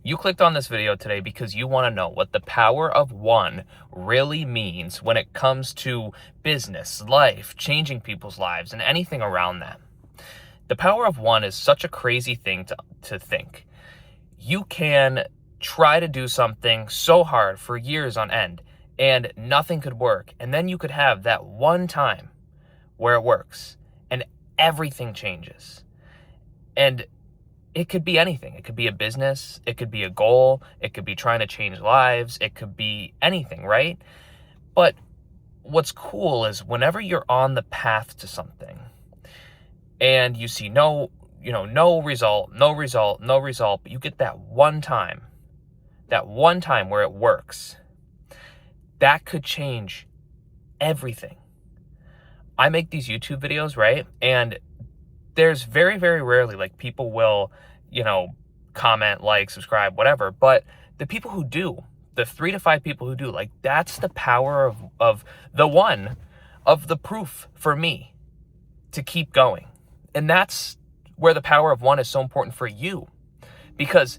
You clicked on this video today because you want to know what the power of one really means when it comes to business, life, changing people's lives, and anything around that. The power of one is such a crazy thing to think. You can try to do something so hard for years on end and nothing could work. And then you could have that one time where it works and everything changes. And it could be anything. It could be a business. It could be a goal. It could be trying to change lives. It could be anything, right? But what's cool is whenever you're on the path to something and you see no result, but you get that one time where it works, that could change everything. I make these YouTube videos, right? And there's very, very rarely, like, people will, comment, like, subscribe, whatever. But the people who do, the 3 to 5 people who do, like, that's the power of the proof for me to keep going. And that's where the power of one is so important for you. Because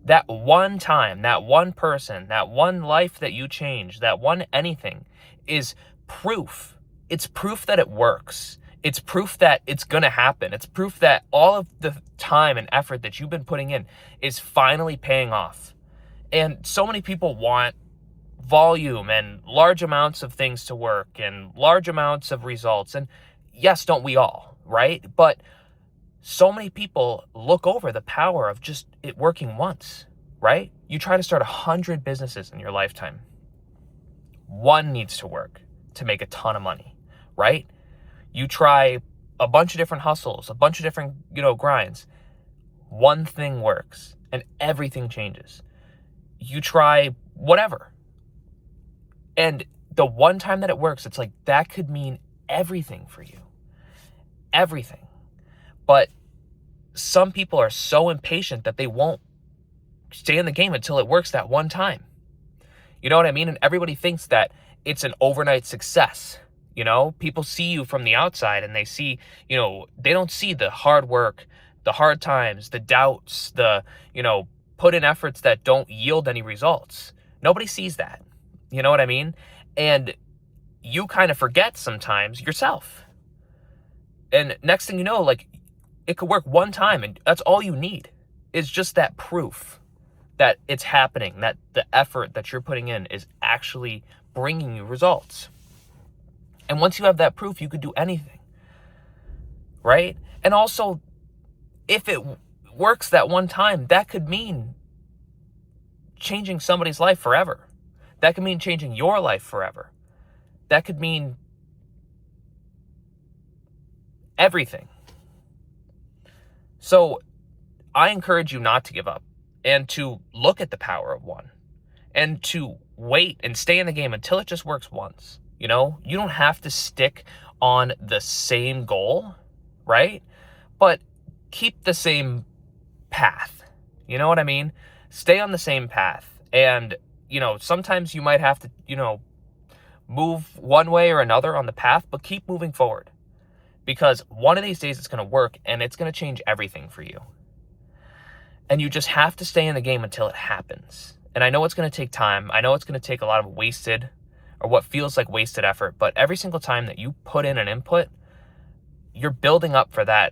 that one time, that one person, that one life that you change, that one anything is proof. It's proof that it works. It's proof that it's going to happen. It's proof that all of the time and effort that you've been putting in is finally paying off. And so many people want volume and large amounts of things to work and large amounts of results. And yes, don't we all, right? But so many people look over the power of just it working once, right? You try to start 100 businesses in your lifetime. One needs to work to make a ton of money, right? You try a bunch of different hustles, a bunch of different, grinds. One thing works and everything changes. You try whatever. And the one time that it works, it's like that could mean everything for you. Everything. But some people are so impatient that they won't stay in the game until it works that one time. You know what I mean? And everybody thinks that it's an overnight success. People see you from the outside and they see, they don't see the hard work, the hard times, the doubts, the, put in efforts that don't yield any results. Nobody sees that. You know what I mean? And you kind of forget sometimes yourself. And next thing you know, like, it could work one time and that's all you need is just that proof that it's happening, that the effort that you're putting in is actually bringing you results. And once you have that proof, you could do anything, right? And also, if it works that one time, that could mean changing somebody's life forever. That could mean changing your life forever. That could mean everything. So I encourage you not to give up and to look at the power of one and to wait and stay in the game until it just works once. You don't have to stick on the same goal, right? But keep the same path. You know what I mean? Stay on the same path. And, sometimes you might have to, move one way or another on the path, but keep moving forward. Because one of these days it's going to work and it's going to change everything for you. And you just have to stay in the game until it happens. And I know it's going to take time. I know it's going to take a lot of wasted or what feels like wasted effort, but every single time that you put in an input, you're building up for that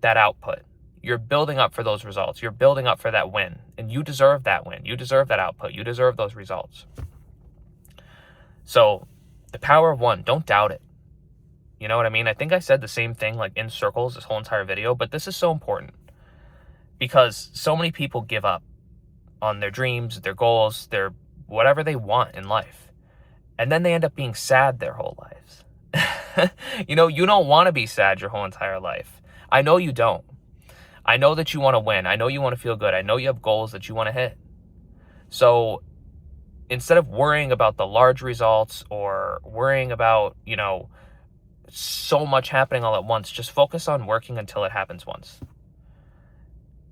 output. You're building up for those results. You're building up for that win, and you deserve that win. You deserve that output. You deserve those results. So the power of one, don't doubt it. You know what I mean? I think I said the same thing like in circles this whole entire video, but this is so important because so many people give up on their dreams, their goals, their whatever they want in life. And then they end up being sad their whole lives. You don't want to be sad your whole entire life. I know you don't. I know that you want to win. I know you want to feel good. I know you have goals that you want to hit. So instead of worrying about the large results or worrying about, so much happening all at once, just focus on working until it happens once.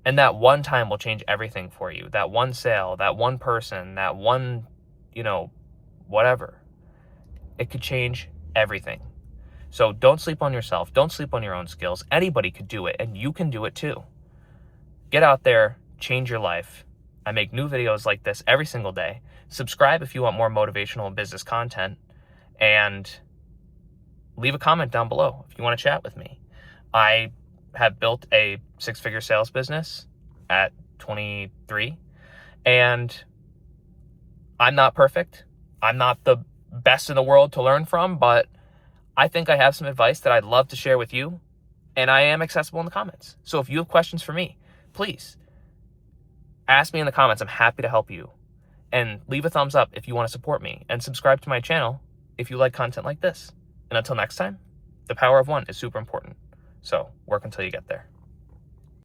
And that one time will change everything for you. That one sale, that one person, that one, whatever. It could change everything. So don't sleep on yourself. Don't sleep on your own skills. Anybody could do it, and you can do it too. Get out there, change your life, I make new videos like this every single day. Subscribe if you want more motivational business content, and leave a comment down below if you want to chat with me. I have built a 6-figure sales business at 23, and I'm not perfect. I'm not the best in the world to learn from, but I think I have some advice that I'd love to share with you, and I am accessible in the comments. So if you have questions for me, please ask me in the comments. I'm happy to help you. And leave a thumbs up if you want to support me, and subscribe to my channel if you like content like this. And until next time, the power of one is super important. So work until you get there.